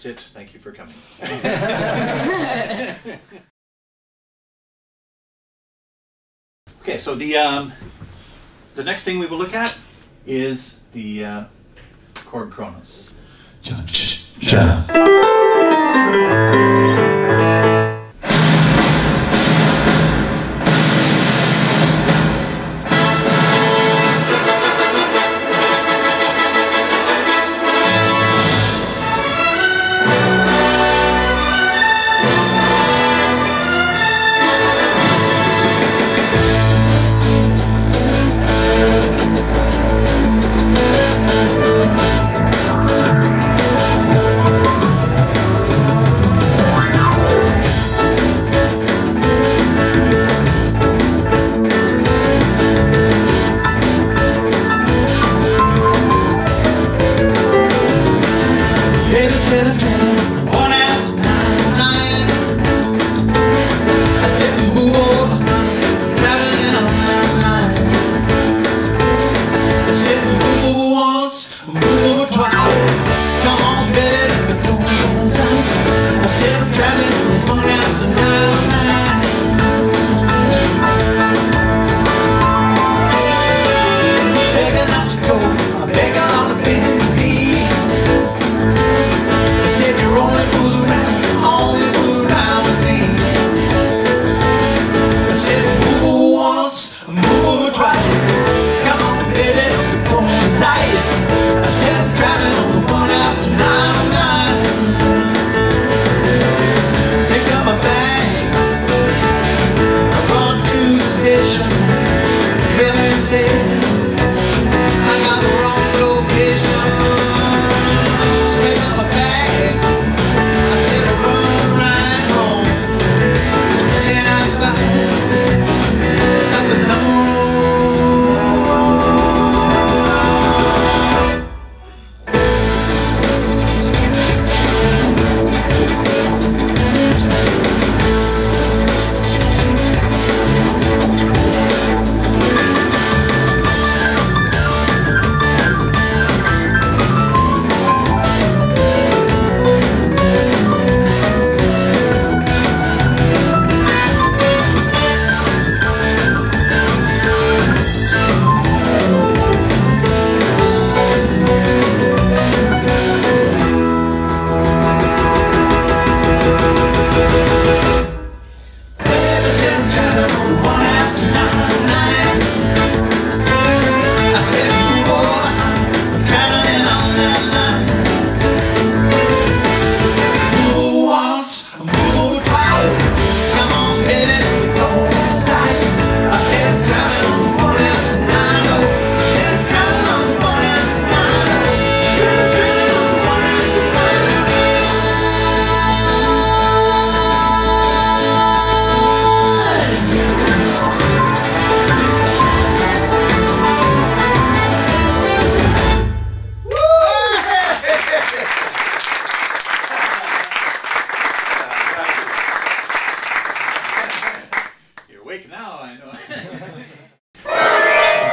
that's it. Thank you for coming. Okay, so the next thing we will look at is the KORG Kronos.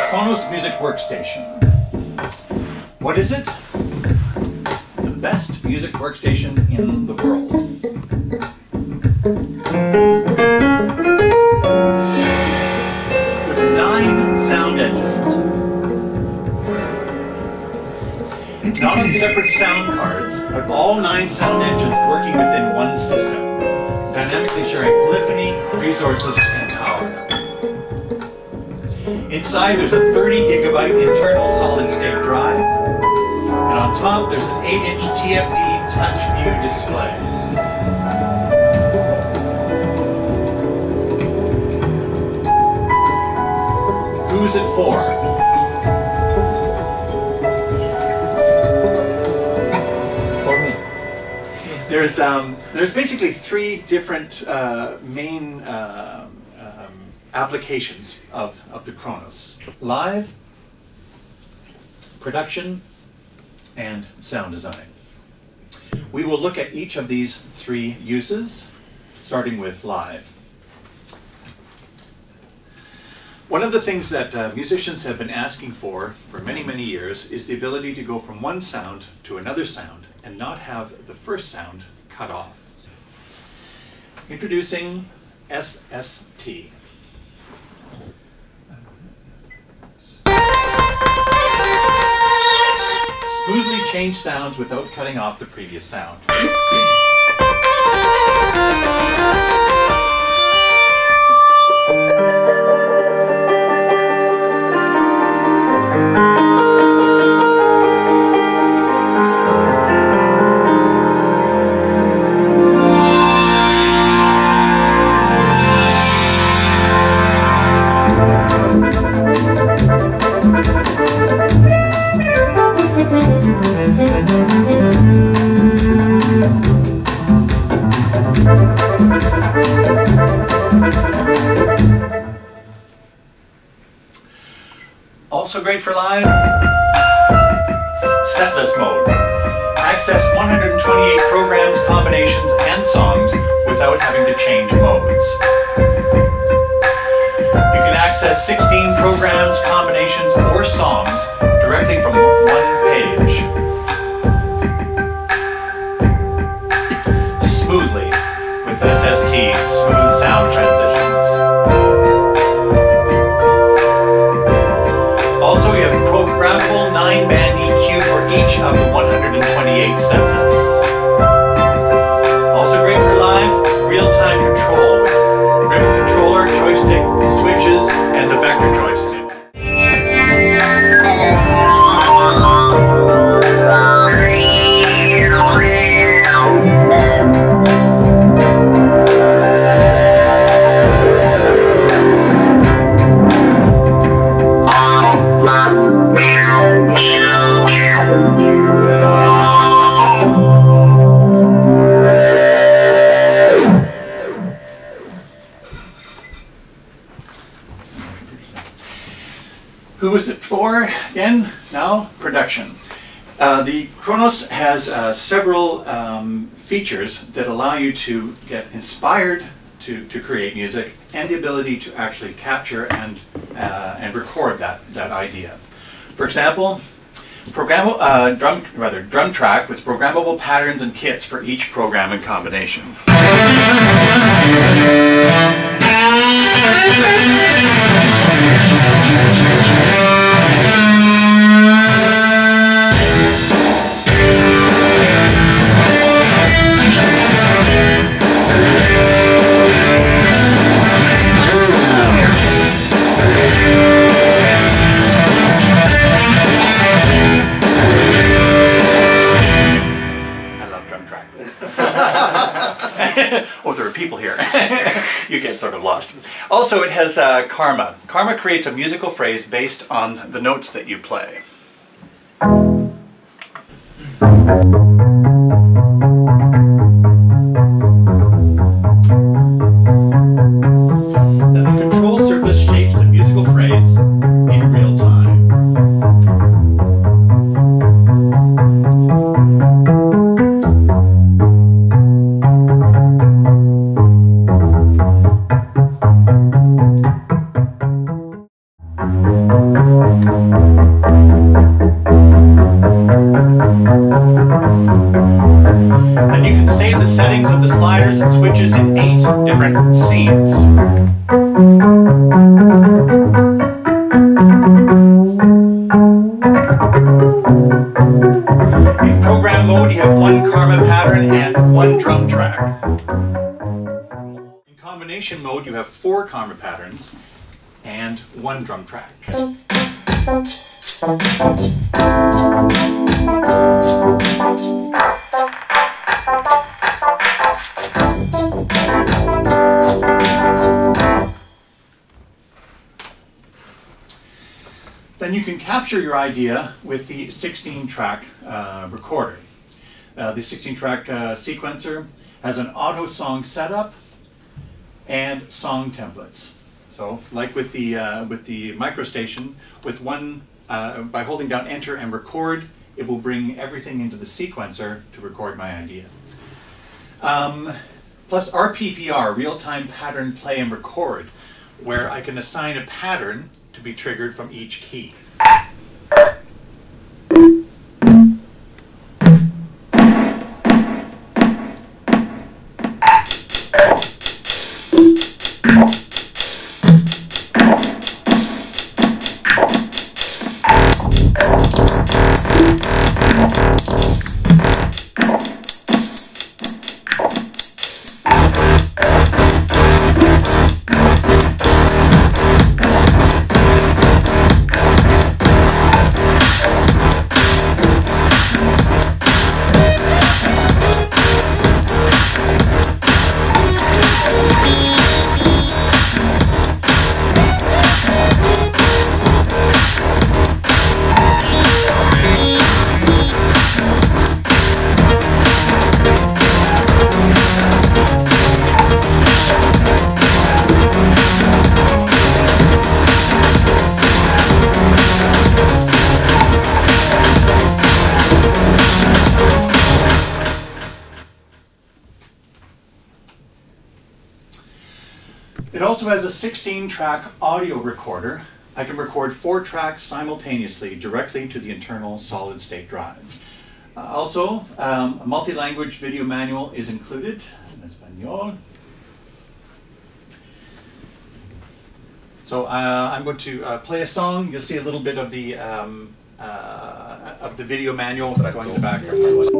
Kronos Music Workstation. What is it? The best music workstation in the world. With 9 sound engines. Not on separate sound cards, but all 9 sound engines working within one system, dynamically sharing polyphony, resources, and power. Inside there's a 30 gigabyte internal solid-state drive, and on top there's an 8-inch TFT touch view display. Who's it for? For me. There's basically 3 different main applications of the Kronos: live, production, and sound design. We will look at each of these 3 uses, starting with live. One of the things that musicians have been asking for many, many years is the ability to go from one sound to another sound and not have the first sound cut off. Introducing SST. Smoothly change sounds without cutting off the previous sound. Also great for live, setlist mode. Access 128 programs, combinations, and songs without having to change modes. You can access 16 programs, combinations, or songs directly from one page. Smoothly with SST, smooth sound transitions. Also, we have programmable 9-band EQ for each of the 128 set lists. Also great for live, real-time control with remote controller, joystick, switches, and the vector joystick. Who is it for? Again, now production. The Kronos has several features that allow you to get inspired to create music and the ability to actually capture and record that idea. For example, drum track with programmable patterns and kits for each program and combination. Oh, there are people here. You get sort of lost. Also, it has karma. Karma creates a musical phrase based on the notes that you play. Then the control surface shapes the musical phrase in real time. Then you can save the settings of the sliders and switches in 8 different scenes. In program mode, you have 1 karma pattern and 1 drum track. In combination mode, you have 4 karma patterns and 1 drum track. Then you can capture your idea with the 16-track recorder. The 16-track sequencer has an auto song setup and song templates. So, like with the MicroStation, with one by holding down Enter and Record, it will bring everything into the sequencer to record my idea. Plus RPPR, real-time pattern play and record, where I can assign a pattern to be triggered from each key. It also has a 16-track audio recorder. I can record 4 tracks simultaneously directly to the internal solid-state drive. Also, a multi-language video manual is included in Espanol. So I'm going to play a song. You'll see a little bit of the video manual going in the background.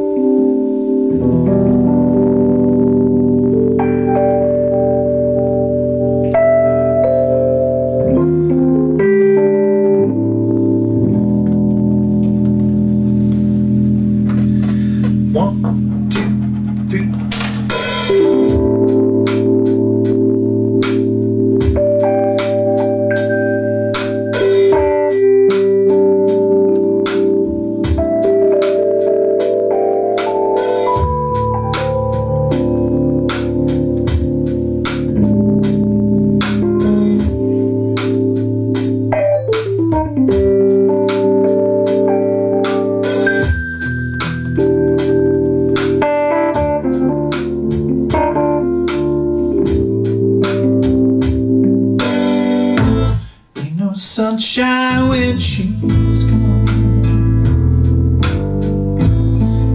Sunshine when she's gone.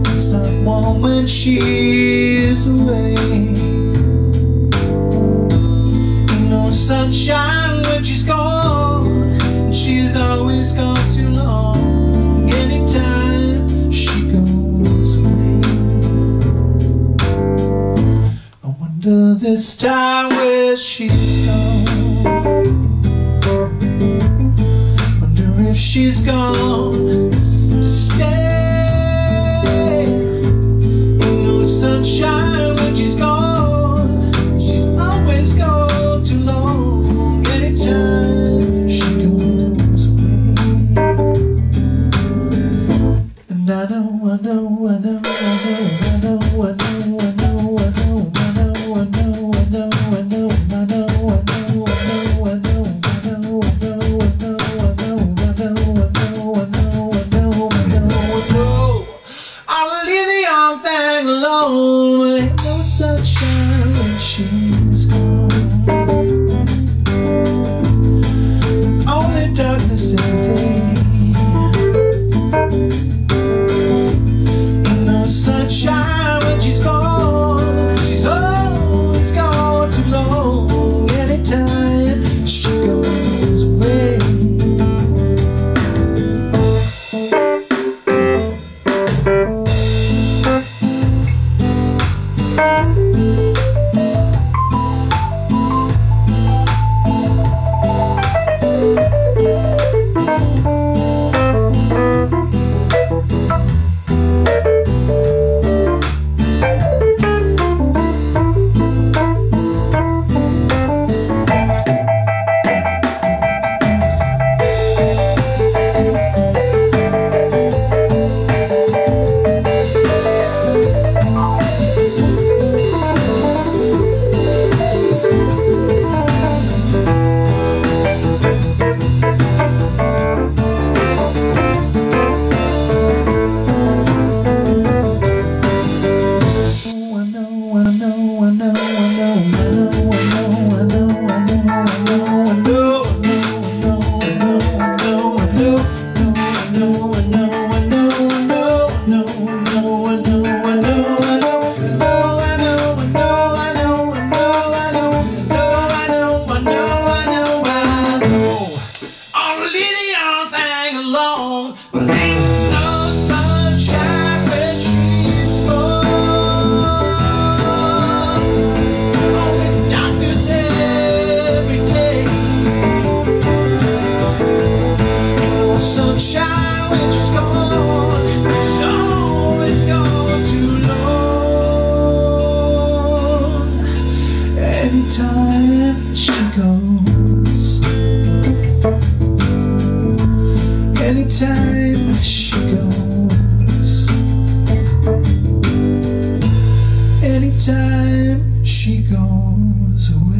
It's not warm when she's away. Ain't no sunshine when she's gone, and she's always gone too long. Anytime she goes away, I wonder this time where she's gone. If she's gone to stay. Ain't no sunshine when she's gone. She's always gone too long. Anytime she goes away. And I know, I know, I know, I know, I know, I know, I know, I know, I know, I know, I know, I know, I know, I know, I know. Alone, ain't no sunshine when she's gone. Only darkness in the day. Ain't no sunshine when she's gone. She's always gone too long. Anytime she goes away. Anytime she goes, anytime she goes, anytime she goes away.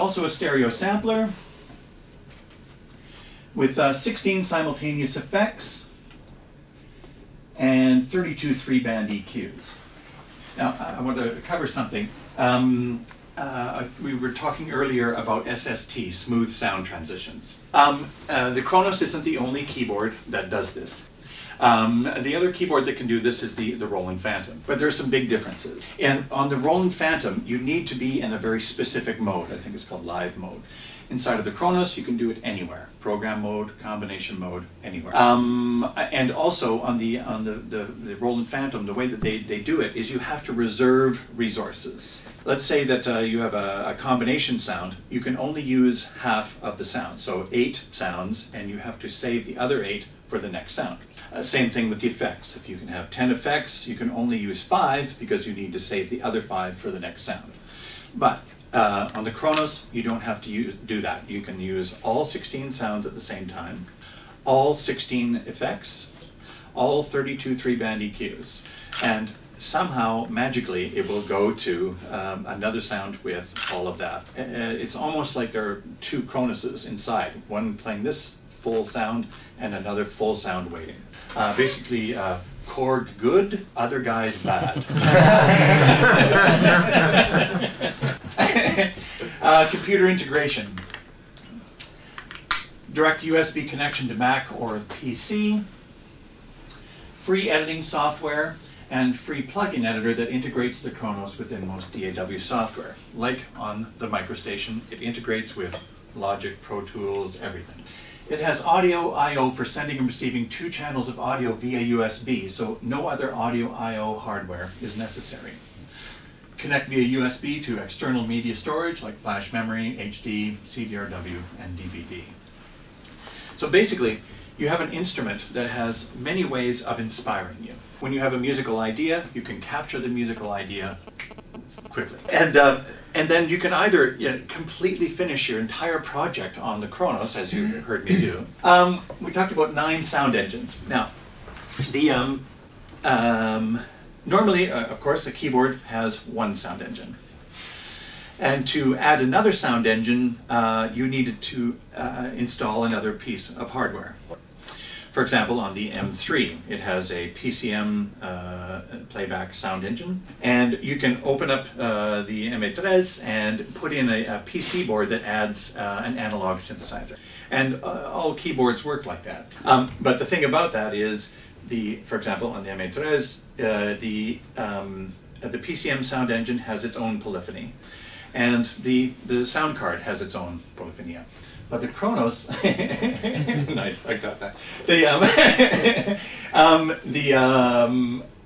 also a stereo sampler with 16 simultaneous effects and 32 3-band EQs. Now, I want to cover something. We were talking earlier about SST, smooth sound transitions. The Kronos isn't the only keyboard that does this. The other keyboard that can do this is the Roland Phantom, but there's some big differences. And on the Roland Phantom, you need to be in a very specific mode. I think it's called live mode. Inside of the Kronos, you can do it anywhere. Program mode, combination mode, anywhere. And also on the Roland Phantom, the way that they do it is you have to reserve resources. Let's say that you have a combination sound. You can only use half of the sound, so 8 sounds, and you have to save the other 8 for the next sound. Same thing with the effects. If you can have 10 effects, you can only use 5 because you need to save the other 5 for the next sound. But on the Kronos, you don't have to do that. You can use all 16 sounds at the same time, all 16 effects, all 32 3-band EQs, and somehow, magically, it will go to another sound with all of that. It's almost like there are 2 Kronoses inside, one playing this full sound and another full sound waiting. Basically, Korg good, other guys bad. Computer integration. Direct USB connection to Mac or PC. Free editing software and free plugin editor that integrates the Kronos within most DAW software. Like on the MicroStation, it integrates with Logic, Pro Tools, everything. It has audio I/O for sending and receiving 2 channels of audio via USB, so no other audio I/O hardware is necessary. Connect via USB to external media storage like flash memory, HD, CDRW, and DVD. So basically, you have an instrument that has many ways of inspiring you. When you have a musical idea, you can capture the musical idea quickly. And then you can either completely finish your entire project on the Kronos, as you heard me do. We talked about 9 sound engines. Now, normally, of course, a keyboard has 1 sound engine. And to add another sound engine, you needed to install another piece of hardware. For example, on the M3, it has a PCM playback sound engine, and you can open up the RH3 and put in a PC board that adds an analog synthesizer. And all keyboards work like that. But the thing about that is, for example, on the RH3, the PCM sound engine has its own polyphony, and the sound card has its own polyphony. But the Kronos, nice, I got that.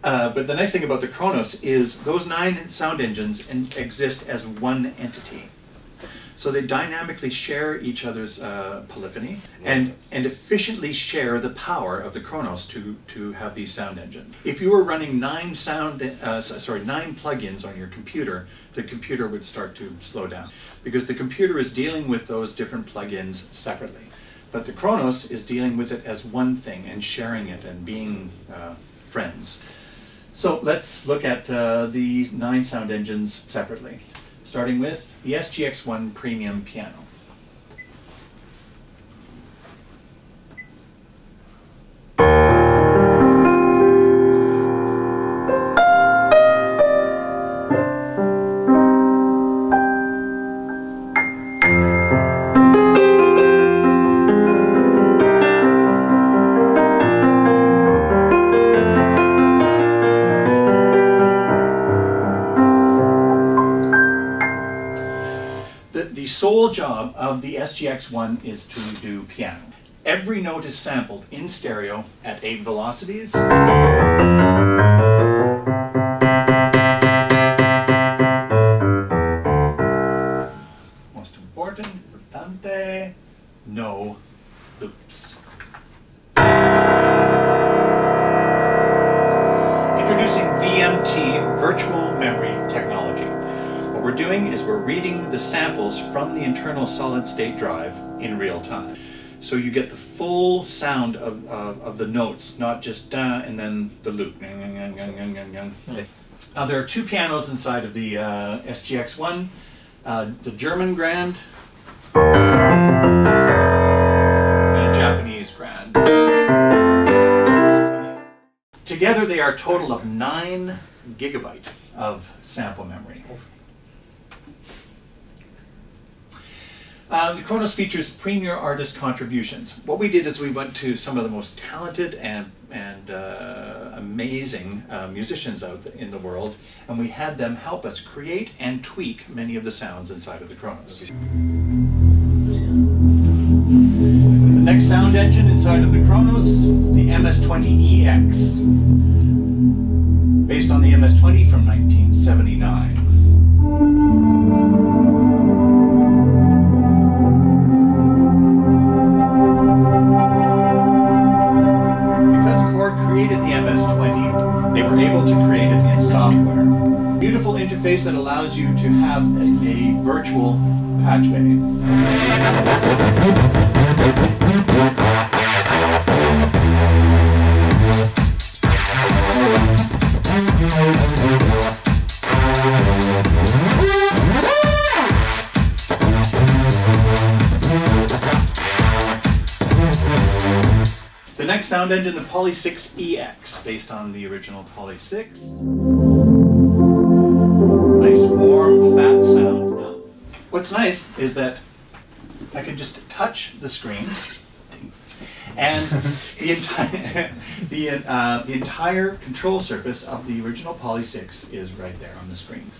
But the nice thing about the Kronos is those 9 sound engines exist as one entity. So they dynamically share each other's polyphony and efficiently share the power of the Kronos to have these sound engines. If you were running 9 plugins on your computer, the computer would start to slow down because the computer is dealing with those different plugins separately. But the Kronos is dealing with it as one thing and sharing it and being friends. So let's look at the 9 sound engines separately, starting with the SGX1 Premium Piano. The sole job of the SGX1 is to do piano. Every note is sampled in stereo at 8 velocities. Most important, importante, no loops. Introducing VMT, Virtual Memory Technology. What we're doing is we're reading the samples from the internal solid-state drive in real time. So you get the full sound of the notes, not just da and then the loop. Now there are 2 pianos inside of the SGX1. The German Grand and a Japanese grand. Together they are a total of 9 gigabyte of sample memory. The Kronos features premier artist contributions. What we did is we went to some of the most talented and amazing musicians out in the world, and we had them help us create and tweak many of the sounds inside of the Kronos. The next sound engine inside of the Kronos, the MS-20EX, based on the MS-20 from 1979. Created the MS-20, they were able to create it in software. Beautiful interface that allows you to have a virtual patch bay. The next sound engine, the Poly 6EX, based on the original Poly 6. Nice, warm, fat sound. What's nice is that I can just touch the screen, and the entire control surface of the original Poly 6 is right there on the screen.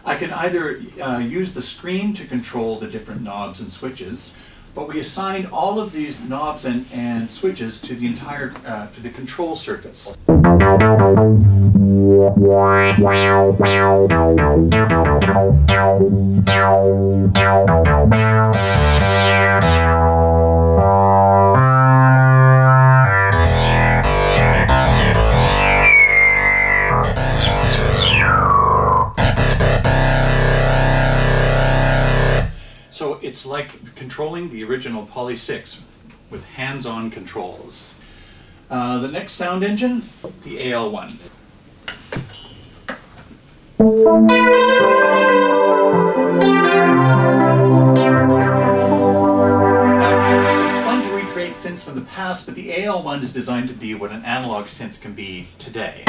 I can either use the screen to control the different knobs and switches, but we assigned all of these knobs and switches to the entire to the control surface. So it's like controlling the original Poly 6 with hands-on controls. The next sound engine, the AL1. It's fun to recreate synths from the past, but the AL1 is designed to be what an analog synth can be today.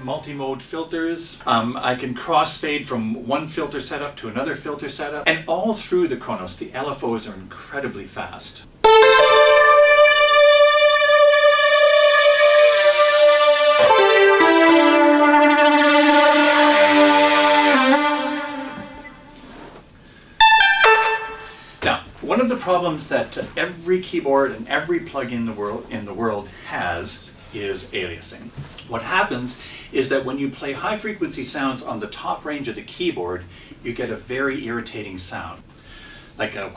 Multi-mode filters. I can crossfade from one filter setup to another filter setup, and all through the Kronos the LFOs are incredibly fast. Now, one of the problems that every keyboard and every plug-in in the world has is aliasing. What happens is that when you play high frequency sounds on the top range of the keyboard, you get a very irritating sound, like a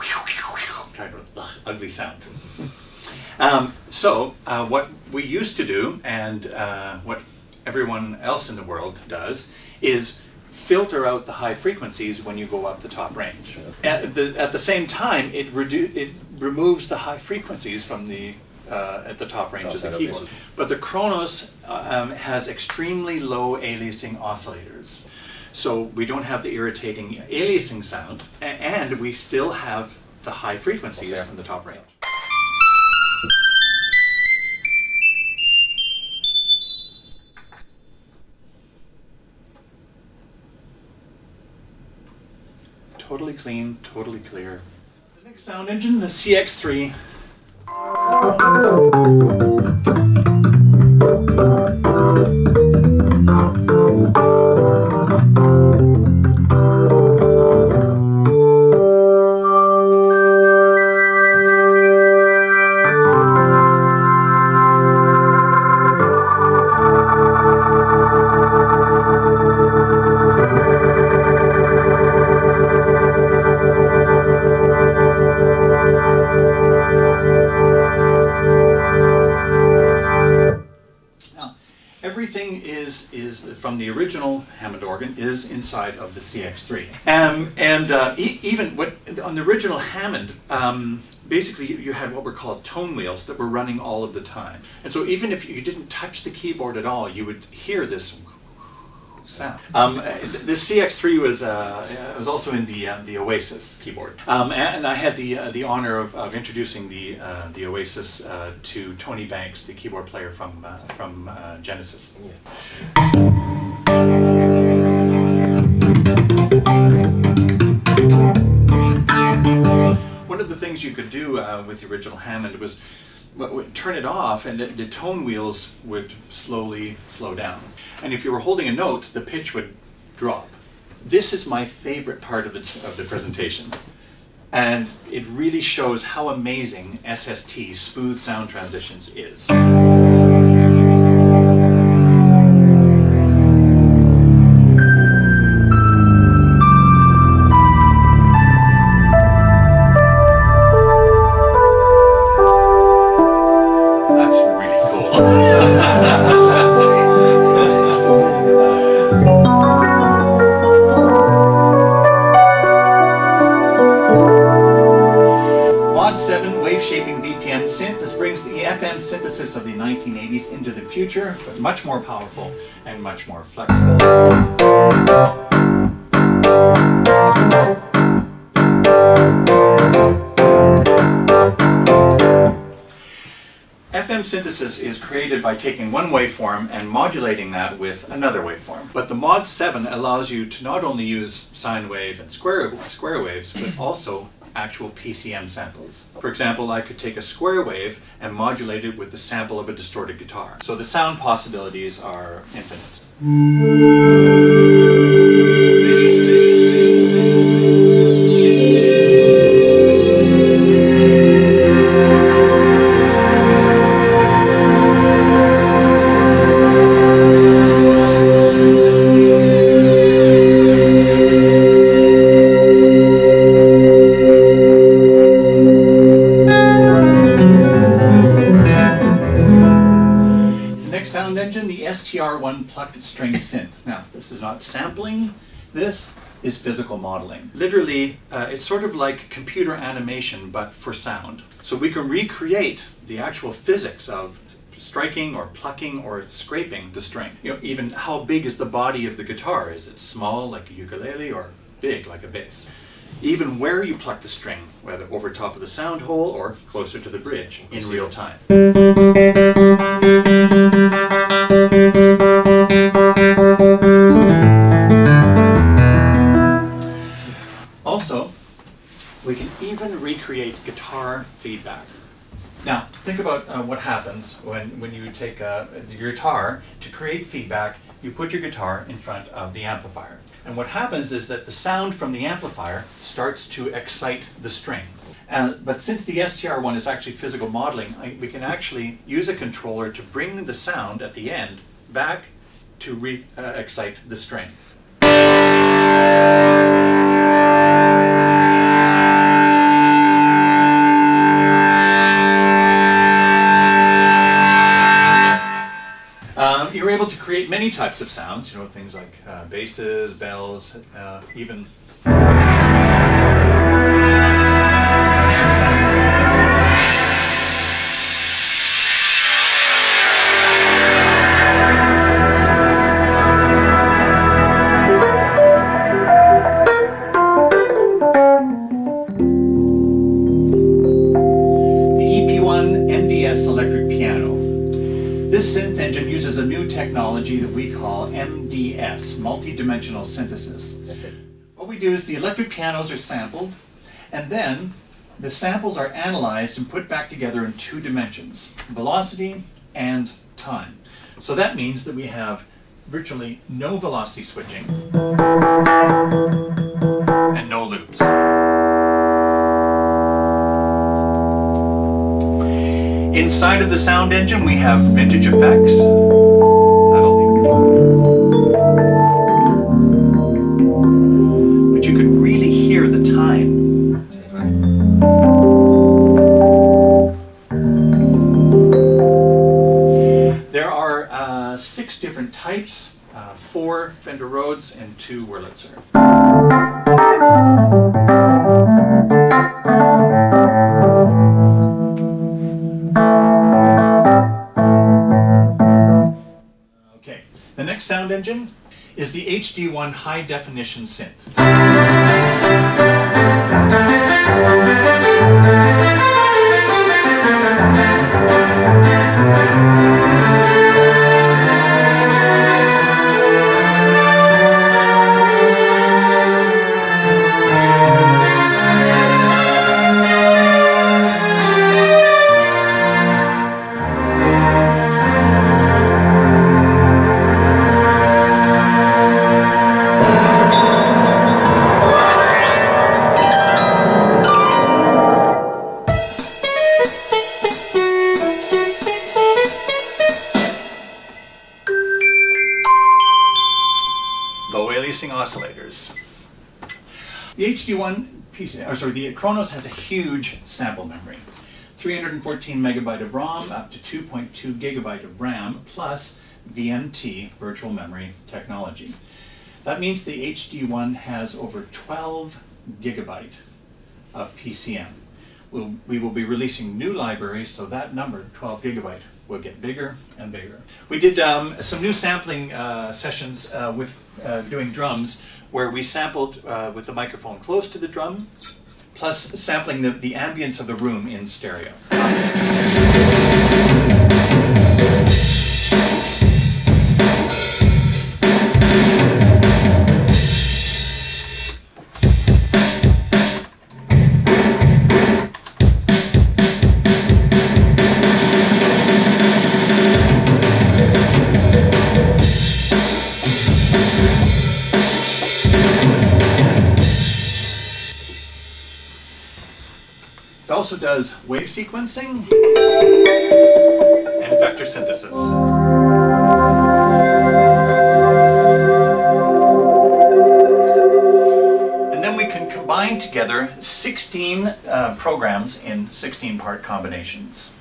kind of ugly sound. What we used to do, and what everyone else in the world does, is filter out the high frequencies when you go up the top range. At the same time, it removes the high frequencies from the at the top range of the keyboard. But the Kronos has extremely low aliasing oscillators. So we don't have the irritating aliasing sound, and we still have the high frequencies from the top range. Totally clean, totally clear. The next sound engine, the CX3. Everything is from the original Hammond organ is inside of the CX3, even on the original Hammond, basically you had what were called tone wheels that were running all of the time. And so even if you didn't touch the keyboard at all, you would hear this sound. The CX3 was also in the Oasis keyboard, and I had the honor of introducing the Oasis to Tony Banks, the keyboard player from Genesis. One of the things you could do with the original Hammond was turn it off, and the tone wheels would slowly slow down. And if you were holding a note, the pitch would drop. This is my favorite part of the presentation. And it really shows how amazing SST, smooth sound transitions, is. Synthesis of the 1980s into the future, but much more powerful and much more flexible. FM synthesis is created by taking one waveform and modulating that with another waveform. But the Mod 7 allows you to not only use sine wave and square waves, but also actual PCM samples. For example, I could take a square wave and modulate it with the sample of a distorted guitar. So the sound possibilities are infinite. STR1 plucked string synth. Now, this is not sampling, this is physical modeling. Literally, it's sort of like computer animation, but for sound. So we can recreate the actual physics of striking or plucking or scraping the string. You know, even how big is the body of the guitar? Is it small like a ukulele or big like a bass? Even where you pluck the string, whether over top of the sound hole or closer to the bridge in real time. Also, we can even recreate guitar feedback. Now, think about what happens when you take your guitar to create feedback. You put your guitar in front of the amplifier. And what happens is that the sound from the amplifier starts to excite the string. But since the STR1 is actually physical modeling, we can actually use a controller to bring the sound at the end back to excite the string. You're able to create many types of sounds, you know, things like basses, bells, even. This synth engine uses a new technology that we call MDS, multi-dimensional synthesis. What we do is the electric pianos are sampled, and then the samples are analyzed and put back together in two dimensions, velocity and time. So that means that we have virtually no velocity switching and no loops. Inside of the sound engine, we have vintage effects. But you could really hear the time. There are 6 different types, 4 Fender Rhodes and 2 Wurlitzer. engine is the HD1 high definition synth. Oscillators. The HD1 the Kronos has a huge sample memory. 314 megabyte of ROM up to 2.2 gigabyte of RAM plus VMT, virtual memory technology. That means the HD1 has over 12 gigabyte of PCM. We will be releasing new libraries, so that number, 12 gigabyte, will get bigger and bigger. We did some new sampling sessions with doing drums, where we sampled with the microphone close to the drum, plus sampling the ambience of the room in stereo. It also does wave sequencing and vector synthesis. And then we can combine together 16 programs in 16-part combinations.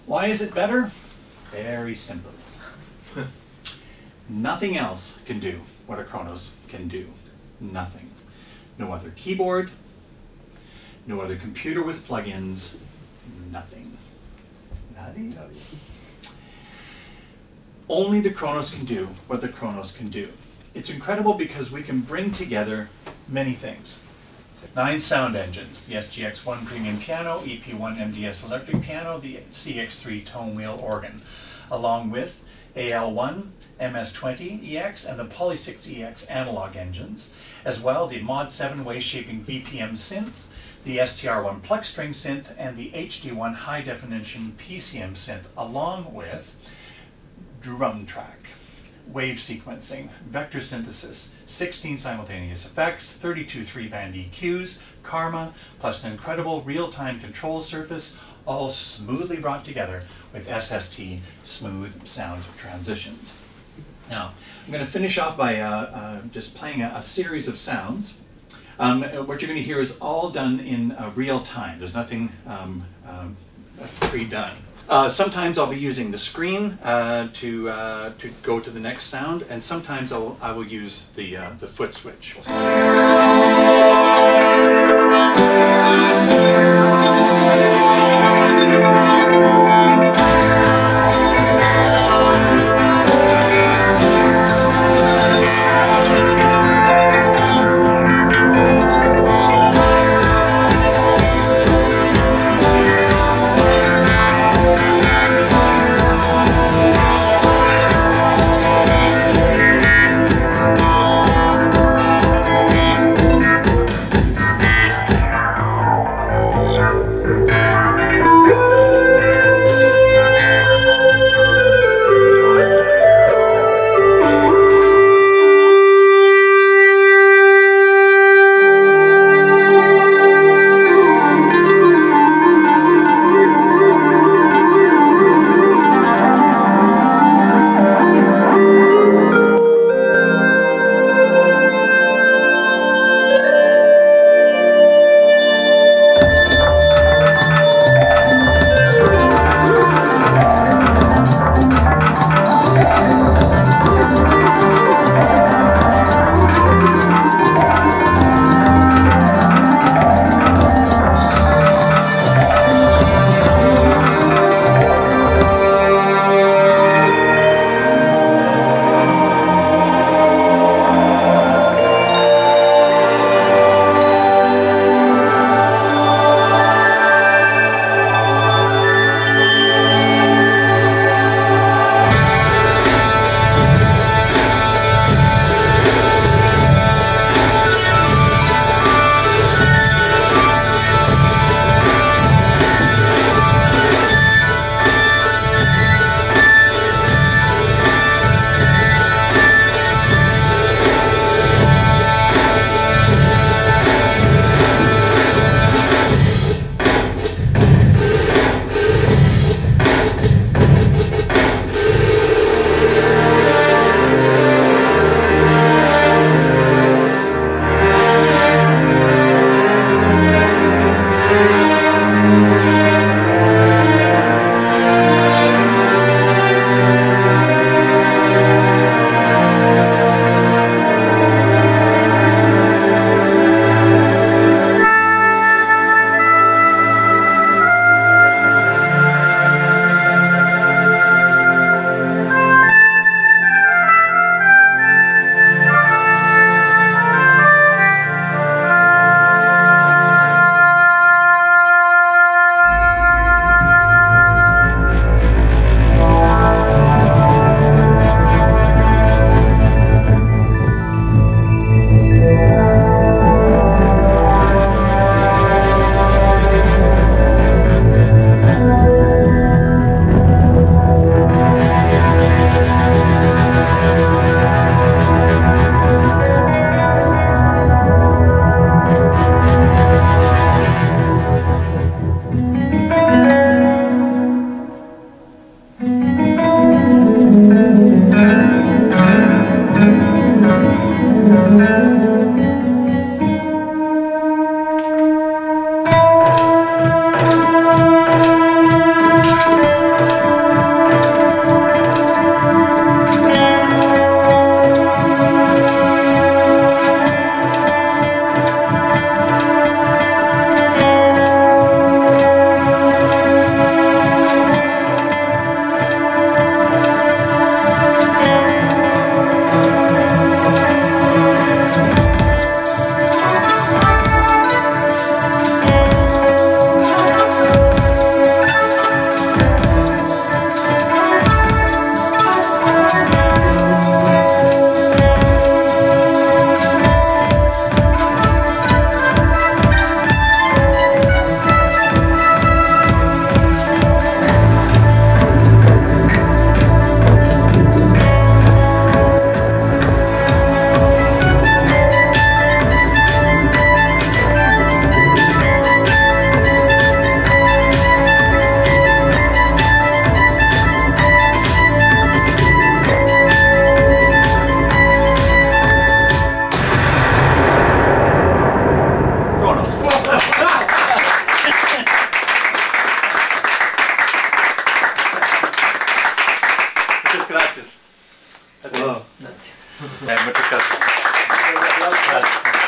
Why is it better? Very simple. Nothing else can do what a Kronos can do. Nothing. No other keyboard, no other computer with plugins, nothing. Nothing. Only the Kronos can do what the Kronos can do. It's incredible because we can bring together many things. 9 sound engines, the SGX1 premium piano, EP1 MDS electric piano, the CX3 tone wheel organ, along with AL1, MS20EX, and the Poly6EX analog engines, as well the Mod 7 wave shaping VPM synth, the STR1 plex string synth, and the HD1 high definition PCM synth, along with drum track, wave sequencing, vector synthesis, 16 simultaneous effects, 32 3-band EQs, Karma, plus an incredible real-time control surface, all smoothly brought together with SST smooth sound transitions. Now, I'm going to finish off by just playing a series of sounds. What you're going to hear is all done in real time. There's nothing pre-done. Sometimes I'll be using the screen to go to the next sound, and sometimes I will use the foot switch. That's it. Muchas gracias. Gracias.